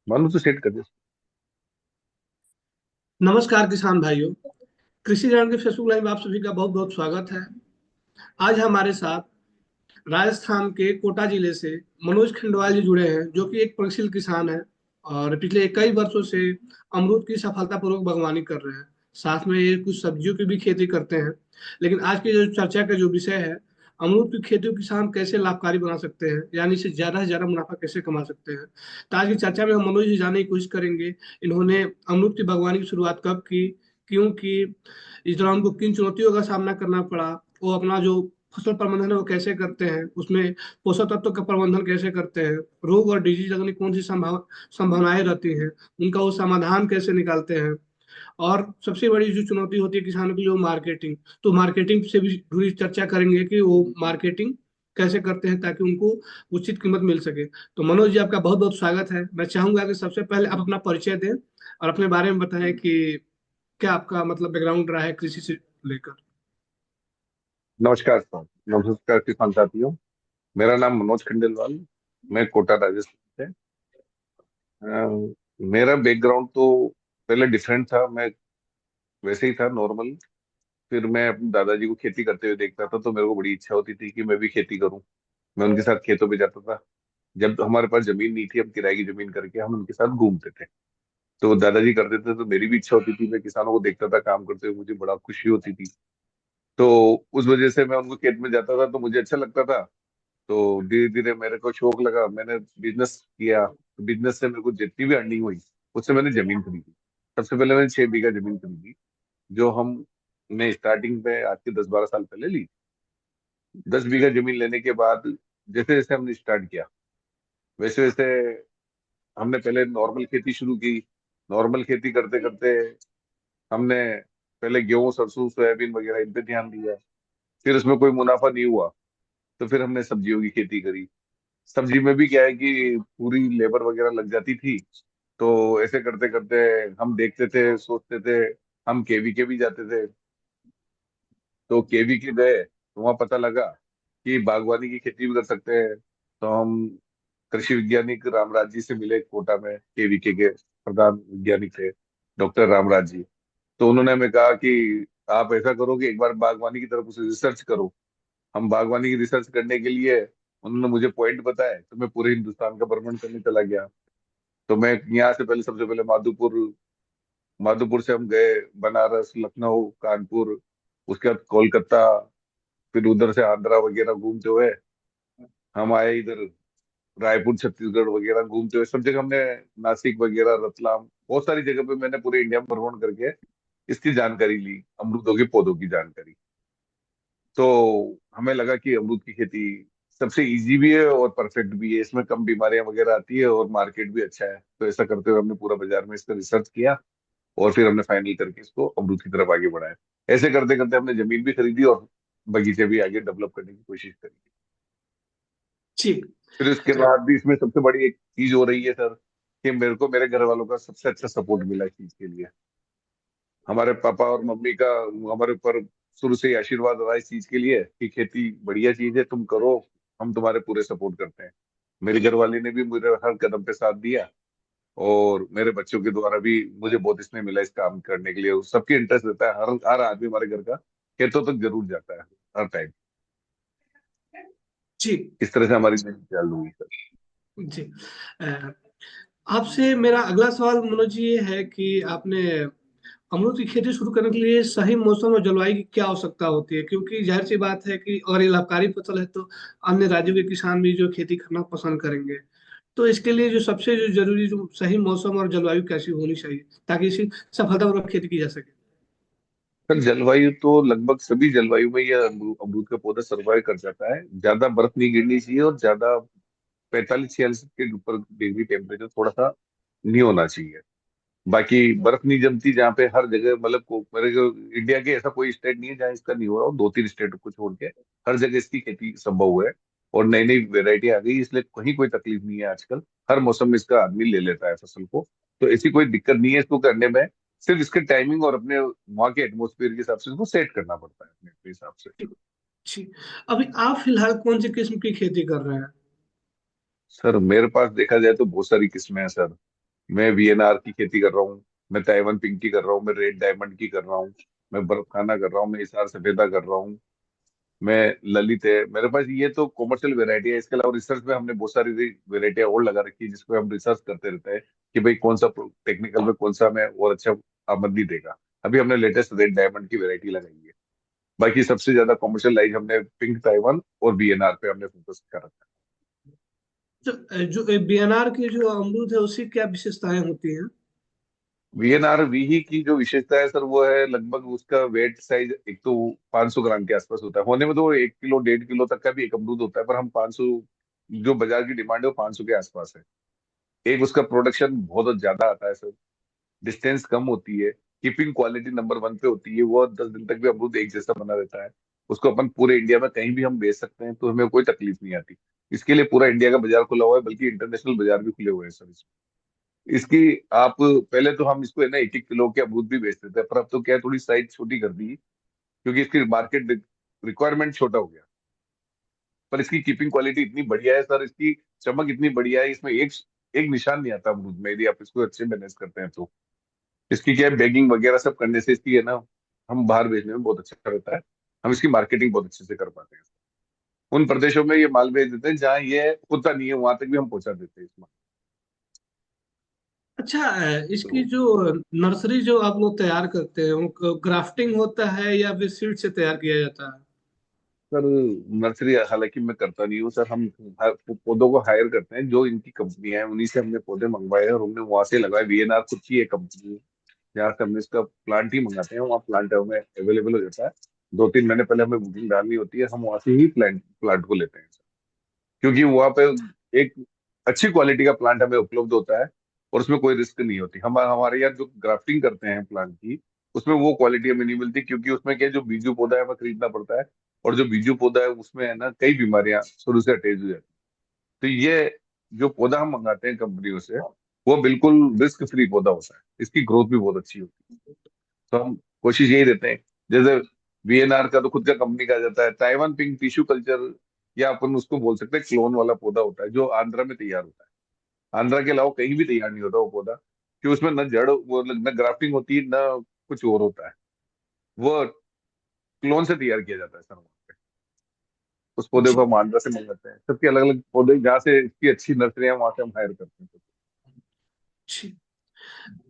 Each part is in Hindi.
मानो तो सेट कर दे। नमस्कार किसान भाइयों। कृषि ऋण के फेसबुक लाइव में आप सभी का बहुत बहुत स्वागत है। आज हमारे साथ राजस्थान के कोटा जिले से मनोज खंडवाल जी जुड़े हैं, जो कि एक प्रगतिशील किसान है और पिछले कई वर्षों से अमरूद की सफलतापूर्वक बागवानी कर रहे हैं। साथ में ये कुछ सब्जियों की भी खेती करते हैं। लेकिन आज की जो चर्चा का जो विषय है, अमरूद की खेती को किसान कैसे लाभकारी बना सकते हैं, यानी इससे ज्यादा से ज्यादा मुनाफा कैसे कमा सकते हैं। तो आज की चर्चा में हम मनोज जी जानने की कोशिश करेंगे, इन्होंने अमरूद की बागवानी की शुरुआत कब की, क्यों की, इस दौरान उनको किन चुनौतियों का सामना करना पड़ा, वो अपना जो फसल प्रबंधन है वो कैसे करते हैं, उसमें पोषक तत्वों का प्रबंधन कैसे करते हैं, रोग और डिजीज लगने की कौन सी संभावनाएं रहती हैं, उनका वो समाधान कैसे निकालते हैं। और सबसे बड़ी जो चुनौती होती है किसानों के लिए वो मार्केटिंग। तो मार्केटिंग से भी जुड़ी चर्चा करेंगे कि वो मार्केटिंग कैसे करते हैं ताकि उनको उचित कीमत मिल सके। तो मनोज जी, आपका बहुत बहुत स्वागत है। मैं चाहूंगा कि सबसे पहले आप अपना परिचय दें और अपने बारे में बताएं कि क्या आपका मतलब बैकग्राउंड रहा है कृषि से लेकर। नमस्कार सर। नमस्कार किसान साथियों। मेरा नाम मनोज खंडेलवाल। मैं कोटा राजस्थान से। मेरा बैकग्राउंड तो पहले डिफरेंट था। मैं वैसे ही था, नॉर्मल। फिर मैं अपने दादाजी को खेती करते हुए देखता था, तो मेरे को बड़ी इच्छा होती थी कि मैं भी खेती करूं। मैं उनके साथ खेतों पे जाता था। जब हमारे पास जमीन नहीं थी, हम किराए की जमीन करके हम उनके साथ घूमते थे। तो दादाजी करते थे तो मेरी भी इच्छा होती थी। मैं किसानों को देखता था काम करते हुए, मुझे बड़ा खुशी होती थी। तो उस वजह से मैं उनको खेत में जाता था तो मुझे अच्छा लगता था। तो धीरे धीरे मेरे को शौक लगा, मैंने बिजनेस किया। तो बिजनेस से मेरे को जितनी भी अर्निंग हुई, उससे मैंने जमीन खरीदी। सबसे पहले मैंने 6 बीघा जमीन खरीदी, जो हम मैं स्टार्टिंग पे आज के 10-12 साल पहले ली। 10 बीघा जमीन लेने के बाद जैसे जैसे हमने स्टार्ट किया, वैसे वैसे हमने पहले नॉर्मल खेती शुरू की। नॉर्मल खेती करते करते हमने पहले गेहूं, सरसों, सोयाबीन वगैरह इन पे ध्यान दिया। फिर उसमें कोई मुनाफा नहीं हुआ, तो फिर हमने सब्जियों की खेती करी। सब्जी में भी क्या है कि पूरी लेबर वगैरह लग जाती थी। तो ऐसे करते करते हम देखते थे, सोचते थे। हम केवी के भी जाते थे। तो केवी के गए तो वहां पता लगा कि बागवानी की खेती भी कर सकते हैं। तो हम कृषि वैज्ञानिक रामराज जी से मिले कोटा में। केवी के प्रधान वैज्ञानिक थे, डॉक्टर रामराज जी। तो उन्होंने हमें कहा कि आप ऐसा करो कि एक बार बागवानी की तरफ उसे रिसर्च करो। हम बागवानी की रिसर्च करने के लिए, उन्होंने मुझे पॉइंट बताए, तो मैं पूरे हिंदुस्तान का भ्रमण करने चला गया। तो मैं यहाँ से पहले, सबसे पहले माधोपुर। माधोपुर से हम गए बनारस, लखनऊ, कानपुर, उसके बाद कोलकाता। फिर उधर से आंध्रा वगैरह घूमते हुए हम आए इधर रायपुर, छत्तीसगढ़ वगैरह घूमते हुए सब जगह हमने, नासिक वगैरह, रतलाम, बहुत सारी जगह पे मैंने पूरे इंडिया में भ्रमण करके इसकी जानकारी ली, अमरूदों के पौधों की जानकारी। तो हमें लगा कि अमरूद की खेती सबसे इजी भी है और परफेक्ट भी है। इसमें कम बीमारियां वगैरह आती है और मार्केट भी अच्छा है। तो ऐसा करते हुए हमने पूरा बाजार में इसका रिसर्च किया और फिर हमने फाइनल करके इसको अमरूद की तरफ आगे बढ़ाया। ऐसे करते करते हमने जमीन भी खरीदी और बगीचे भी आगे डेवलप करने की कोशिश करी। ठीक। फिर इसके बाद भी इसमें सबसे बड़ी एक चीज हो रही है सर, कि मेरे को मेरे घर वालों का सबसे अच्छा सपोर्ट मिला इस चीज के लिए। हमारे पापा और मम्मी का हमारे ऊपर शुरू से ही आशीर्वाद रहा इस चीज के लिए कि खेती बढ़िया चीज है, तुम करो, हम तुम्हारे पूरे सपोर्ट करते हैं। मेरी घरवाली ने भी मेरे हर कदम पे साथ दिया। और मेरे बच्चों के द्वारा भी मुझे बहुत इसमें मिला इस काम करने के लिए। सबकी इंटरेस्ट रहता है, हर हर आदमी हमारे घर का खेतों तक जरूर जाता है हर टाइम। ठीक। इस तरह से हमारी जर्नी चालू हुई सर। जी। अ, आपसे मेरा अगला सवाल मनोज जी ये है कि आपने अमरूद की खेती शुरू करने के लिए सही मौसम और जलवायु की क्या आवश्यकता होती है, क्योंकि जाहिर सी बात है कि अगर ये लाभकारी फसल है तो अन्य राज्यों के किसान भी जो खेती करना पसंद करेंगे। तो इसके लिए जो सबसे जो जरूरी जो सही मौसम और जलवायु कैसी होनी चाहिए ताकि इसी सफलतापूर्वक खेती की जा सके। सर जलवायु तो लगभग सभी जलवायु में ये अमरूद का पौधा सर्वाइव कर जाता है। ज्यादा बर्फ नहीं गिरनी चाहिए और ज्यादा 45-46 के ऊपर डिग्री टेम्परेचर थोड़ा सा नहीं होना चाहिए। बाकी बर्फ नहीं जमती जहाँ पे हर जगह, मतलब मेरे को इंडिया के ऐसा कोई स्टेट नहीं है जहाँ इसका नहीं हो रहा हो। 2-3 स्टेट को छोड़ के हर जगह इसकी खेती संभव है। और नई नई वेरायटी आ गई, इसलिए कहीं कोई तकलीफ नहीं है आजकल। हर मौसम में इसका आदमी ले लेता है फसल को। तो ऐसी कोई दिक्कत नहीं है इसको करने में। सिर्फ इसके टाइमिंग और अपने वहाँ के एटमोसफियर के हिसाब से इसको सेट करना पड़ता है अपने अपने हिसाब से। ठीक। अभी आप फिलहाल कौन सी किस्म की खेती कर रहे हैं। सर मेरे पास देखा जाए तो बहुत सारी किस्में हैं सर। मैं वीएनआर की खेती कर रहा हूँ, मैं ताइवान पिंक की कर रहा हूँ, मैं रेड डायमंड की कर रहा हूँ, मैं बर्फ खाना कर रहा हूँ, मैं हिसार सफेदा कर रहा हूँ, मैं ललित है मेरे पास। ये तो कॉमर्शियल वेरायटी है। इसके अलावा रिसर्च में हमने बहुत सारी वेरायटियां और लगा रखी है, जिसपे हम रिसर्च करते रहते हैं कि भाई कौन सा टेक्निकल में कौन सा हमें और अच्छा आमदनी देगा। अभी हमने लेटेस्ट रेड डायमंड की वेरायटी लगाई है। बाकी सबसे ज्यादा कॉमर्शियल लाइज हमने पिंक ताइवान और बीएनआर पे हमने फोकस कर रखा जो बीएनआर के जो अमरूद है उसकी क्या विशेषताएं होती हैं? है। वीएनआर वी की जो विशेषता है सर, वो है लगभग उसका वेट साइज एक तो 500 ग्राम के आसपास होता है। होने में तो 1 किलो 1.5 किलो तक का भी एक अमरूद होता है, पर हम 500, जो बाजार की डिमांड है वो 500 के आसपास है। एक उसका प्रोडक्शन बहुत ज्यादा आता है सर, डिस्टेंस कम होती है, कीपिंग क्वालिटी नंबर 1 पे होती है, वो 10 दिन तक भी अमरूद एक जैसा बना रहता है। उसको अपन पूरे इंडिया में कहीं भी हम बेच सकते हैं, तो हमें कोई तकलीफ नहीं आती। इसके लिए पूरा इंडिया का बाजार खुला हुआ है, बल्कि इंटरनेशनल बाजार भी खुले हुए हैं सर इसकी। आप पहले तो हम इसको है ना 1-1 किलो के अमरूद भी बेचते थे, पर अब तो क्या है, थोड़ी साइज छोटी कर दी, क्योंकि इसकी मार्केट रिक्वायरमेंट छोटा हो गया। पर इसकी कीपिंग क्वालिटी इतनी बढ़िया है सर, इसकी चमक इतनी बढ़िया है, इसमें एक एक निशान नहीं आता अमरूद में, यदि आप इसको अच्छे मैनेज करते हैं तो। इसकी क्या है, बैगिंग वगैरह सब करने से इसकी है ना, हम बाहर भेजने में बहुत अच्छा रहता है। हम इसकी मार्केटिंग बहुत अच्छे से कर पाते हैं। उन प्रदेशों में ये माल भेज देते हैं जहाँ ये होता नहीं है, वहां तक भी हम पहुंचा देते हैं इस माल। अच्छा, इसकी तो जो नर्सरी जो आप लोग तैयार करते हैं वो ग्राफ्टिंग होता है या फिर सीड से तैयार किया जाता है? सर, नर्सरी हालांकि मैं करता नहीं हूँ सर। हम पौधों को हायर करते हैं, जो इनकी कंपनियां हैं उन्हीं से हमने पौधे मंगवाए और हमने वहां से लगाए। वीएनआर खुद की एक कंपनी है, जहाँ से हमने इसका प्लांट ही मंगाते हैं। वहाँ प्लांट हमें अवेलेबल हो जाता है। 2-3 महीने पहले हमें बुकिंग डालनी होती है, हम वहां से ही प्लांट प्लांट को लेते हैं। क्योंकि वहां पे एक अच्छी क्वालिटी का प्लांट हमें उपलब्ध होता है, और उसमें कोई रिस्क नहीं होती। हम हमारे यहाँ जो ग्राफ्टिंग करते हैं प्लांट की, उसमें वो क्वालिटी हमें नहीं मिलती, क्योंकि उसमें क्या है, जो बीजू पौधा है हमें खरीदना पड़ता है। और जो बीजू पौधा है उसमें है ना कई बीमारियां शुरू से अटैच हो जाती हैं। तो ये जो पौधा हम मंगाते हैं कंपनियों से, वो बिल्कुल रिस्क फ्री पौधा होता है, इसकी ग्रोथ भी बहुत अच्छी होती है। तो हम कोशिश यही देते हैं। जैसे वीएनआर का तो खुद का कंपनी का जाता है, ताइवान पिंक टिश्यू कल्चर, या अपन उसको बोल सकते हैं क्लोन वाला पौधा होता है, जो आंध्रा में तैयार होता है। आंध्रा के अलावा कहीं भी तैयार नहीं होता वो पौधा, कि उसमें न जड़ वो न ग्राफ्टिंग होती है, न कुछ और होता है। वो क्लोन से तैयार किया जाता है सर वहाँ पे। उस पौधे जी। को हम आंध्रा से मंगाते हैं। सबके अलग अलग पौधे जहाँ से इसकी अच्छी नर्सरियां, वहां से हम हायर करते हैं। जी।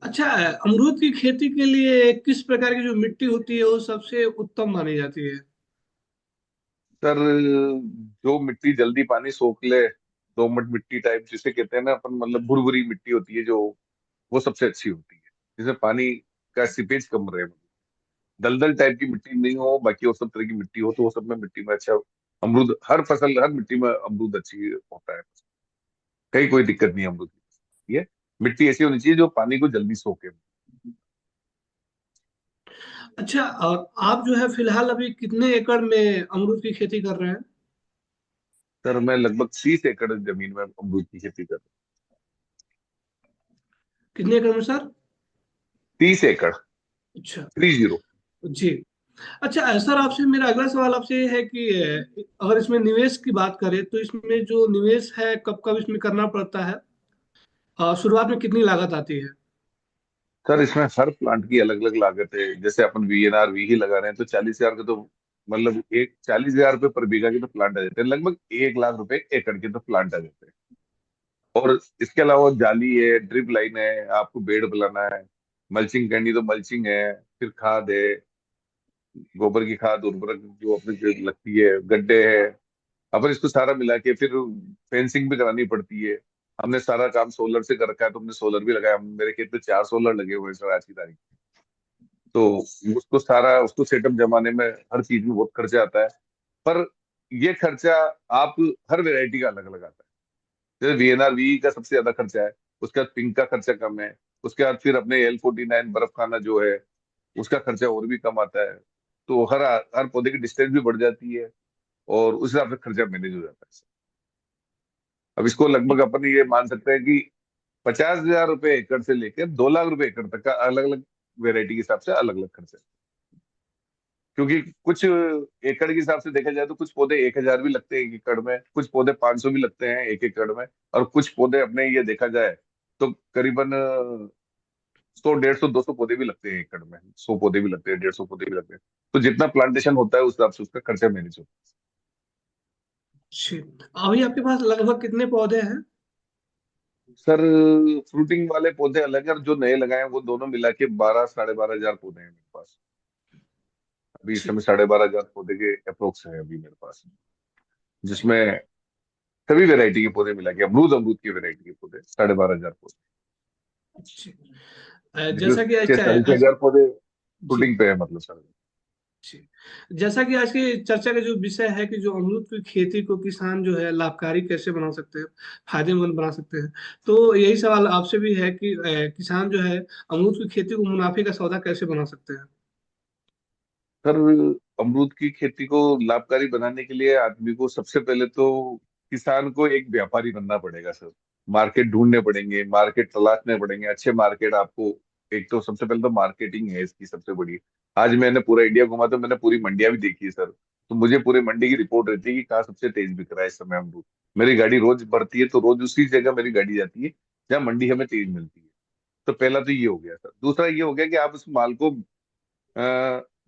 अच्छा, अमरूद की खेती के लिए किस प्रकार की जो मिट्टी होती है वो सबसे उत्तम मानी जाती है? सर, जो मिट्टी जल्दी पानी सोख ले, दोमट मिट्टी टाइप जिसे कहते हैं ना अपन, मतलब भुरभुरी मिट्टी होती है जो, वो सबसे अच्छी होती है। जिसमें पानी का सीपेज कम रहे, दलदल टाइप की मिट्टी नहीं हो, बाकी और सब तरह की मिट्टी हो, तो वो सब में मिट्टी में अच्छा अमरूद, हर फसल हर मिट्टी में अमरूद अच्छी होता है। कहीं कोई दिक्कत नहीं है अमरूद की। ये मिट्टी ऐसी होनी चाहिए जो पानी को जल्दी सोखे। अच्छा, और आप जो है फिलहाल अभी कितने एकड़ में अमरूद की खेती कर रहे हैं? सर, मैं लगभग 30 एकड़ जमीन में अमरूद की खेती कर रहा कितने एकड़ में सर? हूँ। 30 एकड़, अच्छा। 30। जी। अच्छा, सर आपसे मेरा अगला सवाल आपसे ये है कि अगर इसमें निवेश की बात करें तो इसमें जो निवेश है कब कब इसमें करना पड़ता है? शुरुआत में कितनी लागत आती है? सर, इसमें हर प्लांट की अलग अलग लागत है। जैसे अपन वीएनआर वी ही लगा रहे हैं, तो 40,000 का तो, मतलब एक 40,000 रुपये पर बीघा के तो प्लांट आ जाते हैं। लगभग 1 लाख रुपए एकड़ के तो प्लांट आ जाते हैं। और इसके अलावा जाली है, ड्रिप लाइन है, आपको बेड बनाना है, मल्चिंग करनी तो मल्चिंग है, फिर खाद है, गोबर की खाद, उर्वरक जो अपने जो लगती है, गड्ढे है। अपन इसको सारा मिला के फिर फेंसिंग भी करानी पड़ती है। हमने सारा काम सोलर से कर रखा है, तो हमने सोलर भी लगाया। मेरे खेत में 4 सोलर लगे हुए हैं सर आज की तारीख में। तो उसको सारा उसको सेटअप जमाने में हर चीज में बहुत खर्चा आता है। पर ये खर्चा आप हर वेरायटी का अलग अलग आता है। जैसे वीएनआर वी का सबसे ज्यादा खर्चा है, उसके बाद पिंक का खर्चा कम है, उसके बाद फिर अपने L49 बर्फ खाना जो है, उसका खर्चा और भी कम आता है। तो हर हर पौधे की डिस्टेंस भी बढ़ जाती है, और उस हिसाब से खर्चा मैनेज हो जाता है। अब इसको लगभग अपन ये मान सकते हैं कि 50,000 रुपए एकड़ से लेकर 2 लाख रुपए एकड़ तक का अलग अलग वेरायटी के हिसाब से अलग अलग खर्चा है। क्योंकि कुछ एकड़ के हिसाब से देखा जाए तो कुछ पौधे 1,000 भी लगते हैं 1 एकड़ में, कुछ पौधे 500 भी लगते हैं 1 एकड़ में, और कुछ पौधे अपने ये देखा जाए तो करीबन 100, 150, 200 पौधे भी लगते हैं एकड़ में, 100 पौधे भी लगते हैं, 150 पौधे भी लगते हैं। तो जितना प्लांटेशन होता है उस हिसाब से उसका खर्चा मैनेज होता है। अच्छी। अभी आपके पास लगभग कितने पौधे हैं? सर फ्रूटिंग वाले पौधे अलग है और जो नए लगाए हैं वो दोनों मिला के 12, 12,500 पौधे हैं मेरे पास। अभी इस अच्छी। समय 12,500 पौधे के अप्रोक्स है अभी मेरे पास, जिसमें सभी वैरायटी के पौधे मिला के, अमरूद अमरूद की वैरायटी के पौधे 12,500 पौधे, अच्छी। जिसमें जैसा कि छह अच्छा साढ़े छह आज। हजार पौधे जी। शूटिंग पे है, मतलब सर। जी। जैसा कि आज की चर्चा का जो विषय है कि जो अमरूद की खेती को किसान जो है लाभकारी कैसे बना सकते हैं, फायदेमंद बना सकते हैं, तो यही सवाल आपसे भी है कि किसान जो है अमरूद की खेती को मुनाफे का सौदा कैसे बना सकते हैं? सर अमरूद की खेती को लाभकारी बनाने के लिए आदमी को सबसे पहले तो किसान को एक व्यापारी बनना पड़ेगा सर। मार्केट ढूंढने पड़ेंगे, मार्केट तलाशने पड़ेंगे, अच्छे मार्केट आपको। एक तो सबसे पहले तो मार्केटिंग है इसकी सबसे बड़ी। आज मैंने पूरा इंडिया घुमा तो मैंने पूरी मंडियां भी देखी है सर। तो मुझे पूरे मंडी की रिपोर्ट रहती है कि कहाँ सबसे तेज बिक रहा है इस समय अमरूद। मेरी गाड़ी रोज भरती है तो रोज उसी जगह मेरी गाड़ी जाती है जहाँ मंडी हमें तेज मिलती है। तो पहला तो ये हो गया सर। दूसरा ये हो गया कि आप उस माल को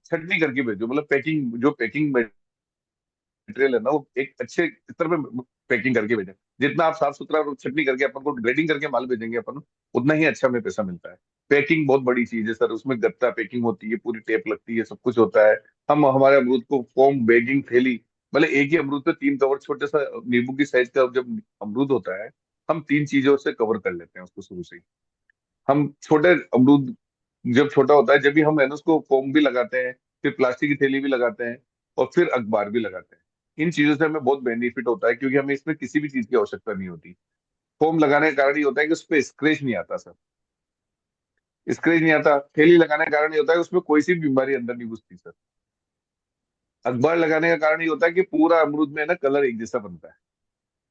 छटनी करके भेजो, मतलब पैकिंग, जो पैकिंग मटेरियल है ना वो एक अच्छे स्तर पे पैकिंग करके भेजें। जितना आप साफ सुथरा और छटनी करके अपन को ग्रेडिंग करके माल भेजेंगे अपन, उतना ही अच्छा हमें पैसा मिलता है। पैकिंग बहुत बड़ी चीज है सर, उसमें गत्ता पैकिंग होती है, पूरी टेप लगती है, सब कुछ होता है। हम हमारे अमरूद को फोम बैगिंग थैली, मतलब एक ही अमरूद पे 3 कवर, छोटे सा नींबू की साइज का जब अमरूद होता है, हम 3 चीजों से कवर कर लेते हैं उसको शुरू से ही। हम छोटे अमरूद जब छोटा होता है जब भी हम है ना उसको फोम भी लगाते हैं, फिर प्लास्टिक की थैली भी लगाते हैं, और फिर अखबार भी लगाते हैं। इन चीजों से हमें बहुत बेनिफिट होता है क्योंकि हमें इसमें किसी भी चीज की आवश्यकता नहीं होती। फोम लगाने का कारण ये होता है कि उस पर स्क्रैच नहीं आता सर। स्क्रैच नहीं आता, थैली लगाने का कारण ये होता है कि उसमें कोई सी भी बीमारी अंदर नहीं घुसती सर। अखबार लगाने का कारण ये होता है कि पूरा अमरूद में है ना कलर एक जैसा बनता है,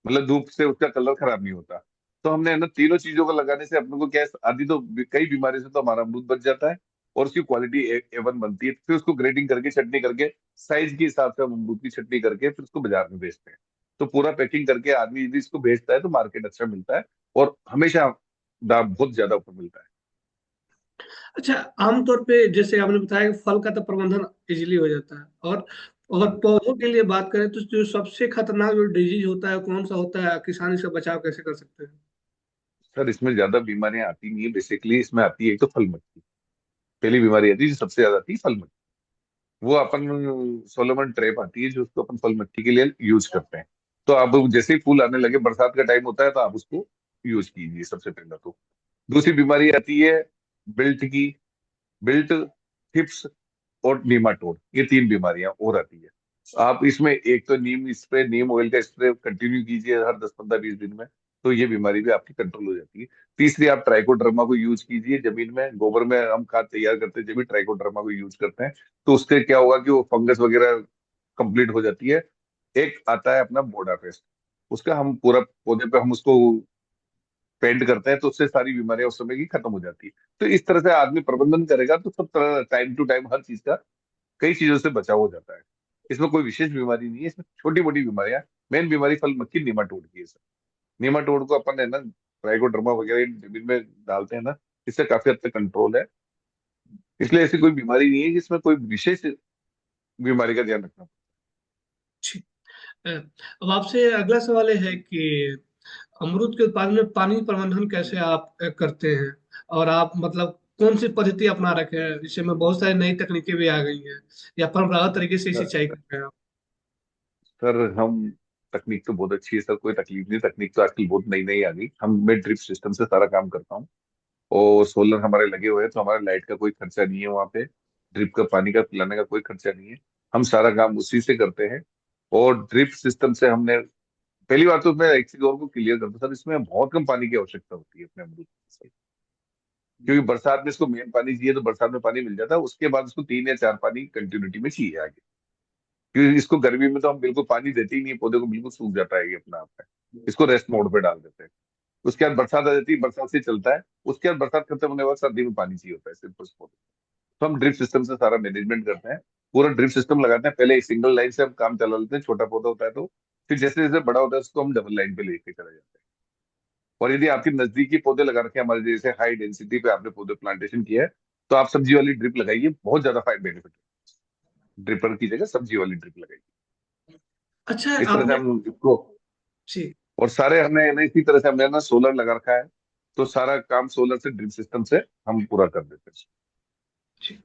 मतलब धूप से उसका कलर खराब नहीं होता। तो हमने है ना तीनों चीजों को लगाने से अपने को क्या है, आदि तो कई बीमारी से तो हमारा अमरूद बच जाता है, और उसकी क्वालिटी A1 बनती है। फिर उसको ग्रेडिंग करके चटनी करके साइज के हिसाब से हम अमरूद की चटनी करके फिर उसको बाजार में बेचते हैं। तो पूरा पैकिंग करके आदमी यदि इसको बेचता है तो मार्केट अच्छा मिलता है, और हमेशा दाम बहुत ज्यादा ऊपर मिलता है। अच्छा। आमतौर पे जैसे आपने बताया कि फल का तो प्रबंधन इजीली हो जाता है, और हाँ पौधों के लिए बात करें तो जो सबसे खतरनाक जो डिजीज होता है कौन सा होता है, किसान इसका बचाव कैसे कर सकते हैं? सर, इसमें ज्यादा बीमारियां आती नहीं है, बेसिकली इसमें आती है एक तो फल मक्खी। पहली बीमारी आती है जो सबसे ज्यादा आती है, फल मक्खी। वो अपन सोलोमन ट्रैप आती है जो उसको अपन फल मट्टी के लिए यूज करते हैं। तो अब जैसे ही फूल आने लगे, बरसात का टाइम होता है, तो आप उसको यूज कीजिए सबसे पहले तो। दूसरी बीमारी आती है बिल्ट की, बिल्ट, थिप्स और नीमाटोड, ये 3 बीमारियां और आती है। आप इसमें एक तो नीम स्प्रे, नीम ऑयल का स्प्रे कंटिन्यू कीजिए हर 10, 15, 20 दिन में, तो ये बीमारी भी आपकी कंट्रोल हो जाती है। तीसरी, आप ट्राइकोडर्मा को यूज कीजिए जमीन में, गोबर में हम खाद तैयार करते हैं जब भी ट्राइकोडर्मा को यूज करते हैं, तो उससे क्या होगा कि वो फंगस वगैरह कंप्लीट हो जाती है। एक आता है अपना बोडा पेस्ट, उसका हम पूरा पौधे पे हम उसको पेंट करते हैं, तो उससे सारी बीमारियां उस समय की खत्म हो जाती है। तो इस तरह से आदमी प्रबंधन करेगा तो सब तरह टाइम टू टाइम हर चीज का, कई चीजों से बचाव हो जाता है। इसमें कोई विशेष बीमारी नहीं है, इसमें छोटी मोटी बीमारियां। मेन बीमारी फल मक्खी निमाटोड की है सर। निमाटोड को अपन है ना ट्राइकोडर्मा वगैरह इन जमीन में डालते हैं ना, इससे काफी हद तक कंट्रोल है। इसलिए ऐसी कोई बीमारी नहीं है जिसमें कोई विशेष बीमारी का ध्यान रखना। ठीक। अब आपसे अगला सवाल ये है कि अमरूद के उत्पादन में पानी प्रबंधन कैसे आप करते हैं, और आप मतलब कौन सी पद्धति अपना रखे हैं, जिससे में बहुत सारी नई तकनीकें भी आ गई हैं, या परंपरागत तरीके से ही सर सिंचाई करते हैं आप? सर, हम तकनीक तो बहुत अच्छी है सर, कोई तकलीफ नहीं। तकनीक तो आजकल बहुत नई नई आ गई। मैं ड्रिप सिस्टम से सारा काम करता हूँ, और सोलर हमारे लगे हुए हैं, तो हमारे लाइट का कोई खर्चा नहीं है वहाँ पे। ड्रिप का पानी का पिलाने का कोई खर्चा नहीं है। हम सारा काम उसी से करते हैं। और ड्रिप सिस्टम से हमने, पहली बात तो मैं एक चीज और को क्लियर करता हूँ सर, इसमें बहुत कम पानी की आवश्यकता होती है अपने अमरूद से। क्योंकि बरसात में इसको मेन पानी चाहिए, तो बरसात में पानी मिल जाता है, उसके बाद उसको 3 या 4 पानी कंटिन्यूटी में चाहिए आगे। क्योंकि इसको गर्मी में तो हम बिल्कुल पानी देते ही नहीं है, पौधे को बिल्कुल सूख जाता है ये अपना आप है, इसको रेस्ट मोड पे डाल देते हैं। उसके बाद बरसात आ जाती है, बरसात से चलता है। उसके बाद बरसात खत्म होने के बाद सर्दी में पानी चाहिए होता है सिर्फ उस पौधे को। तो हम ड्रिप सिस्टम से सारा मैनेजमेंट करते हैं। पूरा ड्रिप सिस्टम लगाते हैं, पहले एक सिंगल लाइन से हम काम चला लेते हैं, छोटा पौधा होता है तो। फिर जैसे जैसे बड़ा होता है उसको हम डबल लाइन पे लेके चले जाते हैं। और यदि आपके नजदीकी पौधे लगा रखे हैं, हमारे जैसे हाई डेंसिटी पे आपने पौधे प्लांटेशन किया है, तो आप सब्जी वाली ड्रिप लगाइए, बहुत ज्यादा फायदा बेनिफिट है। ड्रिपर की जगह सब्जी वाली ड्रिप लगाइए। अच्छा इस तरह से आपने। हम इसको, जी। और सारे हमने ना इसी तरह से हमने ना सोलर लगा रखा है, तो सारा काम सोलर से, ड्रिप सिस्टम से हम पूरा कर देते हैं। जी।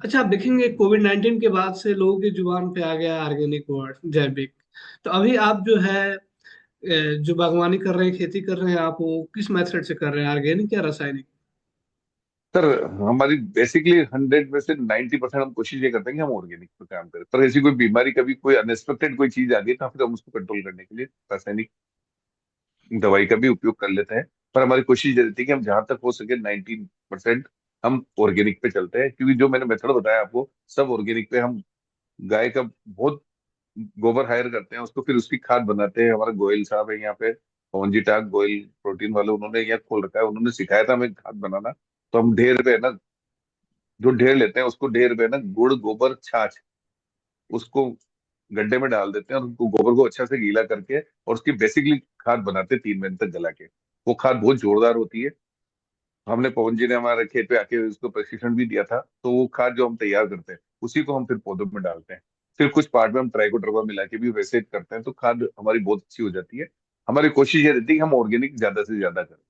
अच्छा आप देखेंगे कोविड 19 के बाद से लोगों की जुबान पे आ गया ऑर्गेनिक वर्ड, जैविक। तो अभी आप जो है जो बागवानी कर रहे हैं, खेती कर रहे हैं, आप वो किस मेथड से कर रहे हैं, ऑर्गेनिक या रासायनिक? सर हमारी बेसिकली 100 में से 90% हम कोशिश ये करते हैं कि हम ऑर्गेनिक पे काम करें, पर ऐसी कोई बीमारी, कभी कोई अनएक्सपेक्टेड कोई चीज आ गई, तो फिर हम उसको कंट्रोल करने के लिए रासायनिक दवाई का भी उपयोग कर लेते हैं। पर हमारी कोशिश ये रहती है कि हम जहां तक हो सके 90% हम ऑर्गेनिक पे चलते हैं, क्योंकि जो मैंने मेथड बताया आपको, सब ऑर्गेनिक पे। हम गाय का बहुत गोबर हायर करते हैं, उसको फिर उसकी खाद बनाते हैं। हमारा गोयल साहब है यहाँ पे, पवन जी टाक गोयल प्रोटीन वाले, उन्होंने यहाँ खोल रखा है, उन्होंने सिखाया था हमें खाद बनाना। तो हम ढेर पे ना, जो ढेर लेते हैं उसको ढेर पे ना गुड़ गोबर छाछ, उसको गड्ढे में डाल देते हैं, और उनको गोबर को अच्छा से गीला करके और उसकी बेसिकली खाद बनाते हैं 3 महीने तक गला के। वो खाद बहुत जोरदार होती है। हमने, पवन जी ने हमारे खेत पे आके उसको प्रशिक्षण भी दिया था। तो वो खाद जो हम तैयार करते हैं, उसी को हम फिर पौधों में डालते हैं। फिर कुछ पार्ट में हम ट्राइकोडर्मा मिला के भी वैसे करते हैं, तो खाद हमारी बहुत अच्छी हो जाती है। हमारी कोशिश ये रहती है कि हम ऑर्गेनिक ज्यादा से ज्यादा करें।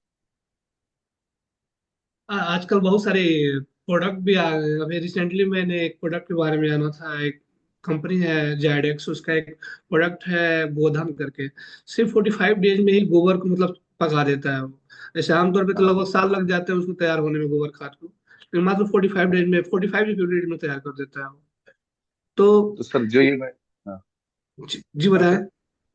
आजकल बहुत सारे प्रोडक्ट भी आ गए। अभी रिसेंटली मैंने एक प्रोडक्ट के बारे में जाना था। एक कंपनी है जायडेक्स, उसका एक प्रोडक्ट है गोधन करके। सिर्फ 45 डेज में ही गोबर को मतलब पका देता है वो। जैसे आमतौर पे तो हाँ, लगभग साल लग जाते हैं उसको तैयार होने में, गोबर खाद को, लेकिन मात्र 45 डेज में, 45 डेज में तैयार कर देता है वो। तो तो सर जो ये मैं, हाँ, जी हाँ बताएं। सर,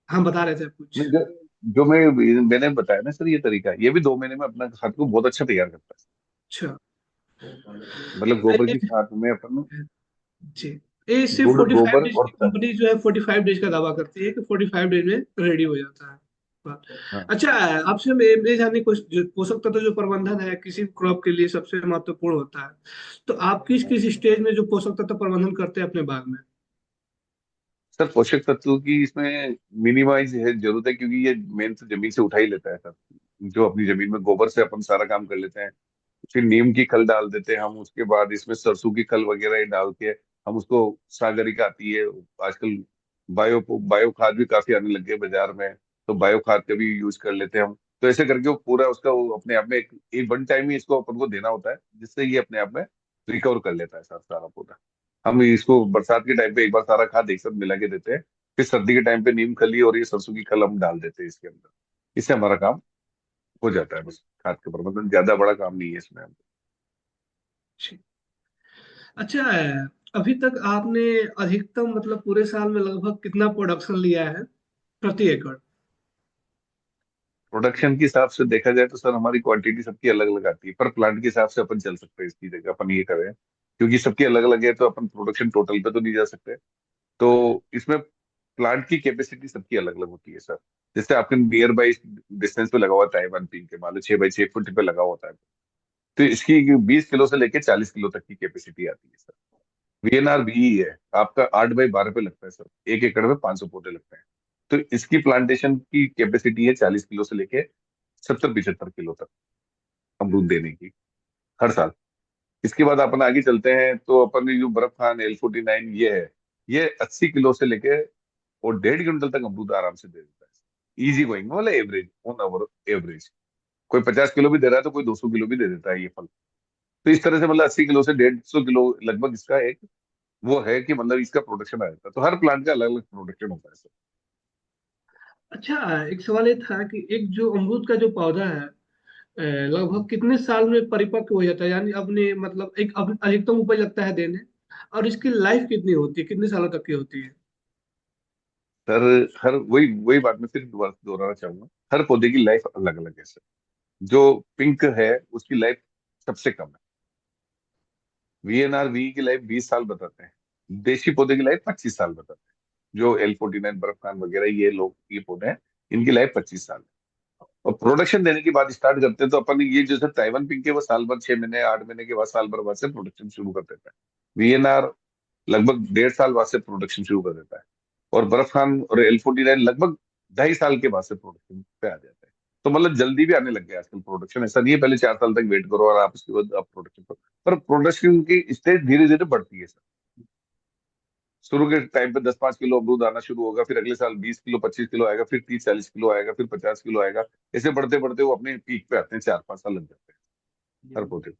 हम बता रहे थे आप कुछ। नहीं, जो मैंने बताया ना सर, ये तरीका, ये भी 2 महीने में अपना खाद को बहुत अच्छा तैयार करता है। अच्छा। मतलब गोबर की खाद में अपन जी। ये सिर्फ गुड़ 45 गोबर डेज और की कंपनी जो है 45 डेज का दावा करती है कि 45 डेज में रेडी हो जाता है। बात। हाँ अच्छा, आपसे मैं ये जानने की कोशिश, जो पोषक तत्व जो प्रबंधन है किसी क्रॉप के लिए सबसे महत्वपूर्ण होता है, तो आप किस हाँ। किस स्टेज में जो पोषक तत्व प्रबंधन करते हैं अपने बाग में? सर पोषक तत्व की इसमें मिनिमाइज है जरूरत है, क्योंकि ये मेन तो जमीन से उठा ही लेता है सर। जो अपनी जमीन में गोबर से अपन सारा काम कर लेते हैं, फिर नीम की खल डाल देते हैं हम, उसके बाद इसमें सरसों की खल वगैरह ये डाल के हम उसको, सागरिका आती है आजकल, बायो बायो खाद भी काफी आने लग गए बाजार में, तो बायो खाद का भी यूज कर लेते हैं हम। तो ऐसे करके वो पूरा उसका वो अपने आप में एक वन टाइम ही इसको अपन को देना होता है, जिससे ये अपने आप में रिकवर कर लेता है सर सारा पौधा। हम इसको बरसात के टाइम पे एक बार सारा खाद एक साथ मिला के देते हैं, फिर सर्दी के टाइम पे नीम खली और ये सरसों की खल हम डाल देते हैं इसके अंदर। इससे हमारा काम हो जाता है बस। खाद का प्रबंधन ज्यादा बड़ा काम नहीं है इसमें। जी। अच्छा, अभी तक आपने अधिकतम मतलब पूरे साल में लगभग कितना प्रोडक्शन लिया है प्रति एकड़? प्रोडक्शन के हिसाब से देखा जाए तो सर हमारी क्वांटिटी सबकी अलग अलग आती है, पर प्लांट के हिसाब से अपन चल सकते हैं इसकी जगह अपन ये करें, क्योंकि सबकी अलग अलग है, तो अपन प्रोडक्शन टोटल पे तो नहीं जा सकते। तो इसमें प्लांट की कैपेसिटी सबकी अलग अलग होती है सर। जैसे आपके नियर बाई डिस्टेंस पे लगा हुआ है ताइवान पिंक के, मान लो 6 बाई 6 फुट पे लगा होता है, तो इसकी 20 किलो से लेकर 40 किलो तक की कैपेसिटी आती है सर। वीएनआर भी है आपका 8 बाई 12 पे लगता है सर, 1 एकड़ में 500 पौधे लगते हैं। तो इसकी प्लांटेशन की कैपेसिटी है 40 किलो से लेके 70-75 किलो तक अमरूद देने की, हर साल। इसके बाद अपन आगे चलते हैं, तो अपन ने जो बर्फ खान L49 ये है, ये 80 किलो से लेके और 1.5 क्विंटल तक अमरूद आराम से दे देता है, इजी गोइंग, मतलब एवरेज ऑन ओवर एवरेज। कोई 50 किलो भी दे रहा है, तो कोई 200 किलो भी दे देता है ये फल। तो इस तरह से मतलब 80 किलो से 150 किलो लगभग इसका एक वो है कि मतलब इसका प्रोडक्शन आ जाता है। तो हर प्लांट का अलग अलग प्रोडक्शन होता है सर। अच्छा, एक सवाल ये था कि एक जो अमरूद का जो पौधा है लगभग कितने साल में परिपक्व हो जाता है, यानी अपने मतलब एक अधिकतम उपज लगता है देने, और इसकी लाइफ कितनी होती है, कितने सालों तक की होती है? सर हर वही वही बात मैं फिर दोबारा दोहराना चाहूंगा, हर पौधे की लाइफ अलग अलग है सर। जो पिंक है उसकी लाइफ सबसे कम है। वीएनआर की लाइफ 20 साल बताते हैं। देशी पौधे की लाइफ 25 साल बताते हैं। जो L49 बर्फखान वगैरह ये लोग ये पौधे हैं, इनकी लाइफ 25 साल है। और प्रोडक्शन देने की बात स्टार्ट करते हैं, तो अपन ये जैसे ताइवान पिंक है, वो साल भर 6 महीने 8 महीने के बाद, साल भर बाद से प्रोडक्शन शुरू कर देता है। वीएनआर लगभग 1.5 साल बाद से प्रोडक्शन शुरू कर देता है। और बर्फ खान और L49 लगभग 2.5 साल के बाद से प्रोडक्शन पे आ जाता है। तो मतलब जल्दी भी आने लग गया आजकल प्रोडक्शन। ऐसा नहीं है पहले 4 साल तक वेट करो और आप उसके बाद आप प्रोडक्शन करो। पर प्रोडक्शन की स्टेज धीरे धीरे बढ़ती है सर। शुरू के टाइम पे 10-5 किलो अमरूद आना शुरू होगा, फिर अगले साल 20 किलो 25 किलो आएगा, फिर 30-40 किलो आएगा, फिर 50 किलो आएगा। ऐसे बढ़ते बढ़ते वो अपने पीक पे आते हैं, 4-5 साल लग जाते हैं हर पौधे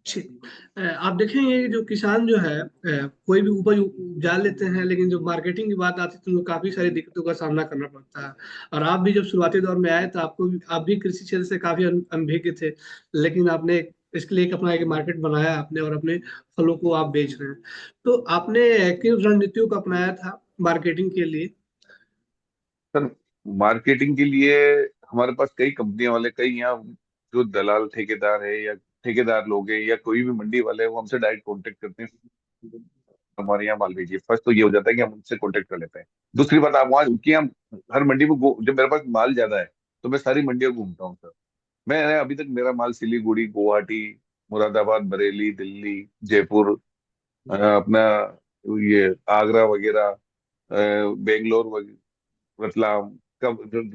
ठीक। आप देखेंगे कि जो किसान जो है कोई भी उपज उपजा लेते हैं, लेकिन जब मार्केटिंग की बात आती है तो उनको काफी सारी दिक्कतों का सामना करना पड़ता है। और आप भी जब शुरुआती दौर में आए तो आप भी कृषि क्षेत्र से काफी अनभिज्ञ थे, लेकिन आपने इसके लिए एक अपना एक मार्केट बनाया आपने, और अपने फलों को आप बेच रहे हैं। तो आपने किन रणनीतियों को अपनाया था मार्केटिंग के लिए? सर। मार्केटिंग के लिए हमारे पास कई कंपनियां वाले, कई यहाँ जो दलाल ठेकेदार है या ठेकेदार लोग हैं या कोई भी मंडी वाले हैं, वो हमसे डायरेक्ट कांटेक्ट करते हैं। हमारे यहाँ माल भेजिए, फर्स्ट तो ये हो जाता है कि हम उनसे कांटेक्ट कर लेते हैं। दूसरी बात, आप वहाँ कि हम हर मंडी में जब मेरे पास माल ज्यादा है तो मैं सारी मंडियों में घूमता हूँ सर। मैं अभी तक मेरा माल सिलीगुड़ी, गुवाहाटी, मुरादाबाद, बरेली, दिल्ली, जयपुर, अपना ये आगरा वगैरह, बेंगलोर वगैरह, रतलाम।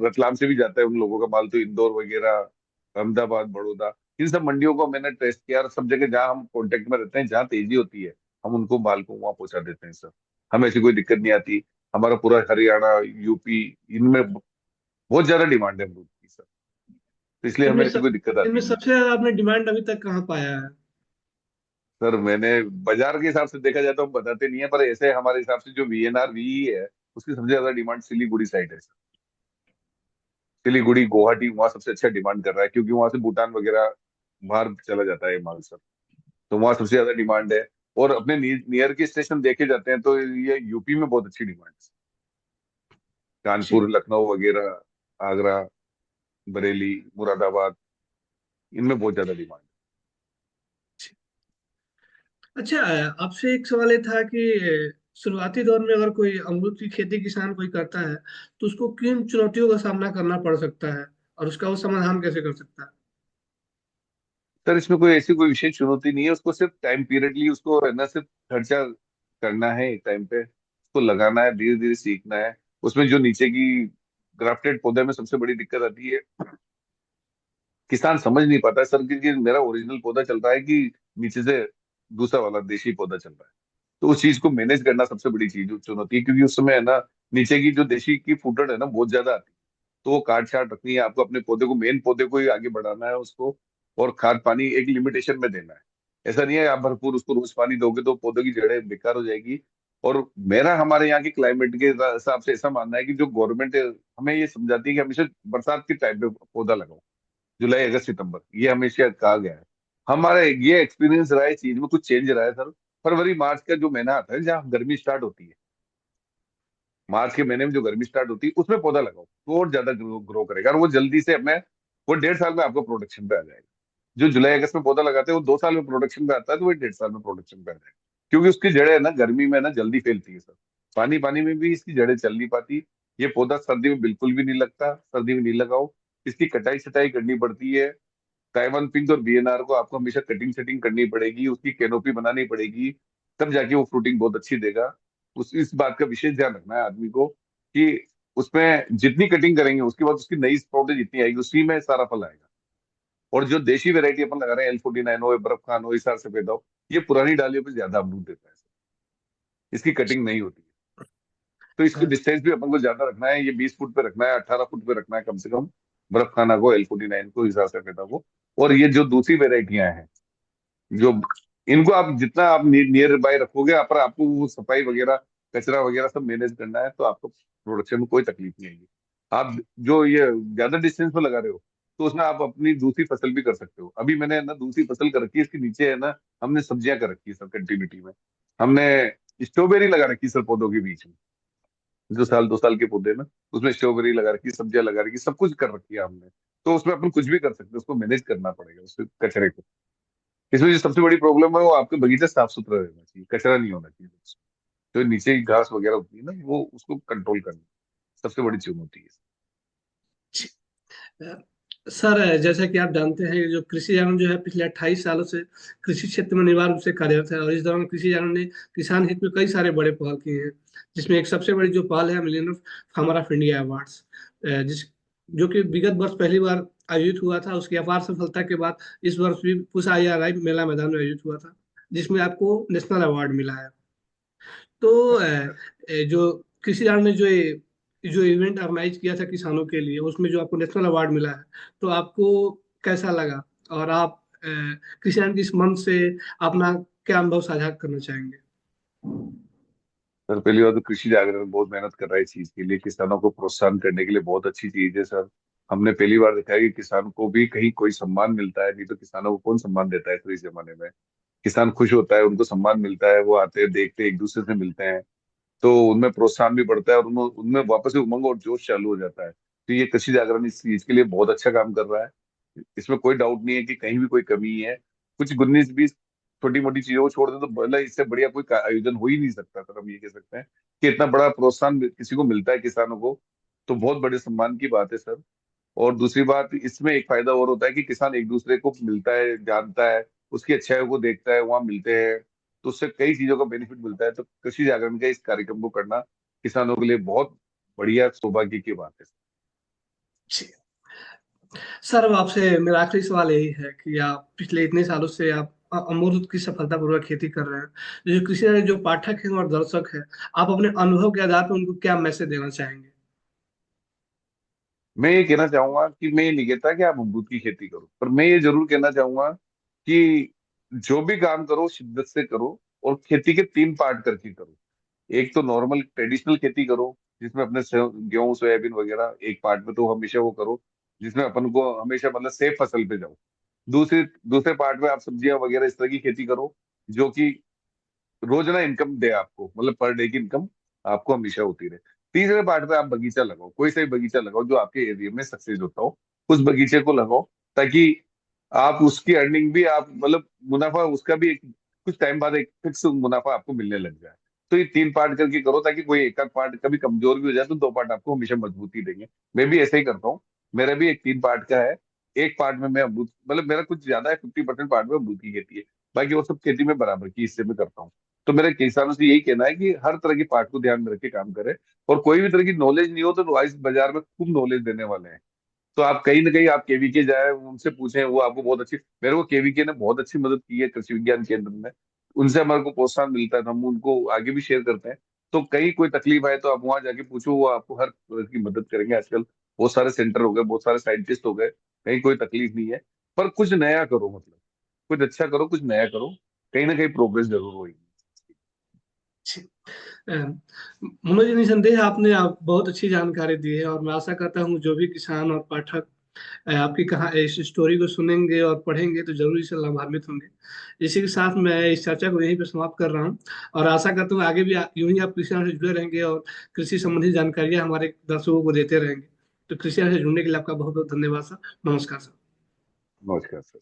रतलाम से भी जाता है उन लोगों का माल, तो इंदौर वगैरह, अहमदाबाद, बड़ौदा, इन सब मंडियों को मैंने टेस्ट किया और सब जगह जहाँ हम कांटेक्ट में रहते हैं, जहाँ तेजी होती है, हम उनको माल को वहां पहुंचा देते हैं सर। हमें ऐसी कोई दिक्कत नहीं आती। हमारा पूरा हरियाणा, यूपी, इनमें बहुत ज्यादा डिमांड है अमरूद की सर। तो इसलिए इनमें हमें ऐसी सब कोई दिक्कत इनमें आती नहीं। सबसे ज्यादा आपने डिमांड अभी तक कहाँ पाया है? सर मैंने बाजार के हिसाब से देखा जाए तो हम बताते नहीं है, पर ऐसे हमारे हिसाब से जो वीएनआर वी है, उसकी सबसे ज्यादा डिमांड सिलीगुड़ी साइड है सर। सिलीगुड़ी, गुवाहाटी, वहाँ सबसे अच्छा डिमांड कर रहा है, क्योंकि वहां से भूटान वगैरह बाहर चला जाता है माल सर। तो वहाँ सबसे ज्यादा डिमांड है। और अपने नियर के स्टेशन देखे जाते हैं तो ये यूपी में बहुत अच्छी डिमांड है। कानपुर, लखनऊ वगैरह, आगरा, बरेली, मुरादाबाद, इनमें बहुत ज्यादा डिमांड अच्छा, आपसे एक सवाल ये था कि शुरुआती दौर में अगर कोई अमरूद की खेती किसान कोई करता है तो उसको किन चुनौतियों का सामना करना पड़ सकता है, और उसका वो समाधान कैसे कर सकता है? है सर। इसमें कोई ऐसी कोई विशेष चुनौती नहीं है, उसको सिर्फ टाइम पीरियडली उसको है ना, सिर्फ खर्चा करना है एक टाइम पे, उसको लगाना है, धीरे धीरे सीखना है। उसमें जो नीचे की ग्राफ्टेड पौधे में सबसे बड़ी दिक्कत आती है, किसान समझ नहीं पाता है सर कि मेरा ओरिजिनल पौधा चल रहा है कि नीचे से दूसरा वाला देशी पौधा चल रहा है। तो उस चीज को मैनेज करना सबसे बड़ी चीज चुनौती है, क्योंकि उस समय है ना, नीचे की जो देशी की फूटड़ है ना बहुत ज्यादा आती है। तो वो काट छाट रखनी है आपको, अपने पौधे को, मेन पौधे को ही आगे बढ़ाना है उसको। और खाद पानी एक लिमिटेशन में देना है। ऐसा नहीं है आप भरपूर उसको रोज पानी दोगे तो पौधों की जड़ें बेकार हो जाएगी। और मेरा हमारे यहाँ के क्लाइमेट के हिसाब से ऐसा मानना है कि जो गवर्नमेंट हमें ये समझाती है कि हमेशा बरसात के टाइम पे पौधा लगाओ, जुलाई, अगस्त, सितंबर, ये हमेशा कहा गया है। हमारा ये एक्सपीरियंस रहा है, चीज में कुछ चेंज रहा है सर। फरवरी मार्च का जो महीना आता है जहाँ गर्मी स्टार्ट होती है, मार्च के महीने में जो गर्मी स्टार्ट होती है उसमें पौधा लगाओ तो और ज्यादा ग्रो करेगा, और वो जल्दी से अपने, वो 1.5 साल में आपको प्रोडक्शन पे आ जाएगा। जो जुलाई अगस्त में पौधा लगाते हैं वो 2 साल में प्रोडक्शन पे आता है, तो वो 1.5 साल में प्रोडक्शन पे आ जाएगा। क्योंकि उसकी जड़ें है ना गर्मी में ना जल्दी फैलती है सर। पानी पानी में भी इसकी जड़ें चल नहीं पाती। ये पौधा सर्दी में बिल्कुल भी नहीं लगता, सर्दी में नहीं लगाओ। इसकी कटाई छटाई करनी पड़ती है। ताइवान पिंक और बीएनआर को आपको हमेशा कटिंग सेटिंग करनी पड़ेगी, उसकी कैनोपी बनानी पड़ेगी, तब जाके वो फ्रूटिंग बहुत अच्छी देगा। उस इस बात का विशेष ध्यान रखना है आदमी को कि उसमें जितनी कटिंग करेंगे उसके बाद उसकी नई स्प्राउटें जितनी आएगी उसी में सारा फल आएगा। और जो देशी वेरायटी अपन लगा रहे हैं, L49 हो, बर्फ खान हो, हिसार सफेद हो, ये पुरानी डालियों पे ज्यादा अमरूद देता है। इसकी कटिंग नहीं होती है। तो इसको डिस्टेंस भी अपन को ज्यादा रखना है, ये 20 फुट पे रखना है, 18 फुट पे रखना है कम से कम। बर्फ खाना को, L49 को, हिसार सफेदा को। और ये जो दूसरी वेराइटियां हैं, जो इनको आप जितना आप नियर बाय रखोगे, पर आपको वो सफाई वगैरह, कचरा वगैरह सब मैनेज करना है, तो आपको प्रोडक्शन में कोई तकलीफ नहीं आएगी। आप जो ये ज्यादा डिस्टेंस में लगा रहे हो, तो उसमें आप अपनी दूसरी फसल भी कर सकते हो। अभी मैंने ना दूसरी फसल कर रखी है, इसके नीचे है ना, हमने सब्जियां कर रखी है सर कंटिन्यूटी में। हमने स्ट्रॉबेरी लगा रखी है सर पौधों के बीच में, जो साल 2 साल के पौधे ना, उसमें स्ट्रॉबेरी लगा रखी, सब्जियां लगा रखी, सब कुछ कर रखी है हमने। तो उसमें अपन कुछ भी कर सकते हैं, उसको मैनेज करना पड़ेगा उस कचरे को। इसमें जो सबसे बड़ी प्रॉब्लम है वो आपके बगीचा साफ सुथरा रहना चाहिए, कचरा नहीं होना चाहिए। जो नीचे की घास वगैरह होती है ना, वो उसको कंट्रोल करना सबसे बड़ी चुनौती है। सर, जैसा कि आप जानते हैं, जो कृषि जगत जो है पिछले 28 सालों से कृषि क्षेत्र में अनिवार्य रूप से कार्यरत है, और इस दौरान कृषि जगत ने किसान हित में कई सारे बड़े पहल किए हैं, जिसमें एक सबसे बड़ी जो पहल है million farmer of India awards, जिस जो कि विगत वर्ष पहली बार आयोजित हुआ था। उसकी अपार सफलता के बाद इस वर्ष भी पूसा IRI मेला मैदान में आयोजित हुआ था, जिसमें आपको नेशनल अवार्ड मिला है। तो जो कृषि रण ने जो इवेंट ऑर्गेनाइज किया था किसानों के लिए, उसमें जो आपको नेशनल अवार्ड मिला है, तो आपको कैसा लगा? और आप कृषि रण की इस मंच से अपना क्या अनुभव साझा करना चाहेंगे? सर पहली बात तो कृषि जागरण बहुत मेहनत कर रहा है इस चीज के लिए, किसानों को प्रोत्साहन करने के लिए बहुत अच्छी चीज है सर। हमने पहली बार देखा है कि किसान को भी कहीं कोई सम्मान मिलता है, नहीं तो किसानों को कौन सम्मान देता है सर इस जमाने में। किसान खुश होता है, उनको सम्मान मिलता है, वो आते हैं देखते हैं, एक दूसरे से मिलते हैं, तो उनमें प्रोत्साहन भी बढ़ता है और उनमें उनमें वापस से उमंग और जोश चालू हो जाता है। तो ये कृषि जागरण इस चीज के लिए बहुत अच्छा काम कर रहा है, इसमें कोई डाउट नहीं है कि कहीं भी कोई कमी है। कुछ 19-20 छोटी मोटी चीजों को छोड़ दे तो भला इससे बढ़िया कोई आयोजन हो ही नहीं सकता सर। हम ये कह सकते हैं कि इतना बड़ा प्रोत्साहन किसी को मिलता है किसानों को, तो बहुत बड़े सम्मान की बात है सर। और दूसरी बात, इसमें एक फायदा और होता है कि किसान एक दूसरे को मिलता है, जानता है, उसकी अच्छाइयों को देखता है, वहां मिलते हैं, तो उससे कई चीजों का बेनिफिट मिलता है। तो कृषि जागरण के इस कार्यक्रम को करना किसानों के लिए बहुत बढ़िया सौभाग्य की बात है। सर, अब आपसे मेरा आखिरी सवाल यही है कि आप पिछले इतने सालों से आप अमरूद की सफलतापूर्वक खेती कर रहे हैं। जो कृषि रण जो पाठक हैं और दर्शक हैं, आप अपने अनुभव के आधार पर उनको क्या मैसेज देना चाहेंगे? मैं ये कहना चाहूंगा कि मैं ये नहीं कहता कि आप अमरूद की खेती करो, पर मैं ये जरूर कहना चाहूंगा कि जो भी काम करो शिद्दत से करो, और खेती के 3 पार्ट करके करो। एक तो नॉर्मल ट्रेडिशनल खेती करो, जिसमें अपने गेहूं सोयाबीन वगैरह एक पार्ट में तो हमेशा वो करो, जिसमें अपन को हमेशा मतलब सेफ फसल पे जाओ। दूसरे दूसरे पार्ट में आप सब्जियां वगैरह इस तरह की खेती करो जो कि रोजाना इनकम दे आपको, मतलब पर डे की इनकम आपको हमेशा होती रहे। तीसरे पार्ट में आप बगीचा लगाओ, कोई सा भी बगीचा लगाओ जो आपके एरिया में सक्सेस होता हो, उस बगीचे को लगाओ, ताकि आप उसकी अर्निंग भी आप मतलब मुनाफा उसका भी एक कुछ टाइम बाद एक फिक्स मुनाफा आपको मिलने लग जाए। तो ये 3 पार्ट करके करो, ताकि कोई एक आध पार्ट कभी कमजोर भी हो जाए तो 2 पार्ट आपको हमेशा मजबूती देंगे। मैं भी ऐसे ही करता हूँ। मेरा भी एक 3 पार्ट का है। एक पार्ट में मैं अमरूद, मतलब मेरा कुछ ज्यादा है, 50% पार्ट में अमरूद की खेती है, बाकी वो सब खेती में बराबर की हिस्से में करता हूँ। तो मेरे किसानों से यही कहना है कि हर तरह की पार्ट को ध्यान में रख के काम करें, और कोई भी तरह की नॉलेज नहीं हो तो आज बाजार में खूब नॉलेज देने वाले हैं। तो आप कहीं ना कहीं आप केवीके जाए, उनसे पूछें, वो आपको बहुत अच्छी, मेरे को केवीके ने बहुत अच्छी मदद की है कृषि विज्ञान केंद्र में। उनसे हमारे को प्रोत्साहन मिलता है, तो हम उनको आगे भी शेयर करते हैं। तो कहीं कोई तकलीफ आए तो आप वहां जाके पूछो, वो आपको हर तरह की मदद करेंगे। आजकल बहुत सारे सेंटर हो गए, बहुत सारे साइंटिस्ट हो गए, कहीं कोई तकलीफ नहीं है। पर कुछ नया करो, मतलब कुछ अच्छा करो, कुछ नया करो, कहीं ना कहीं प्रोग्रेस जरूर होगी। अ, मनोज जी, निसंदेह आपने आप बहुत अच्छी जानकारी दी है, और मैं आशा करता हूँ जो भी किसान और पाठक आपकी कहा इस स्टोरी को सुनेंगे और पढ़ेंगे तो जरूर इससे लाभान्वित होंगे। इसी के साथ मैं इस चर्चा को यहीं पे समाप्त कर रहा हूँ, और आशा करता हूँ आगे भी यूं ही आप कृषि से जुड़े रहेंगे और कृषि संबंधी जानकारियां हमारे दर्शकों को देते रहेंगे। तो कृषि से जुड़ने के लिए आपका बहुत बहुत धन्यवाद सर। नमस्कार सर। नमस्कार सर।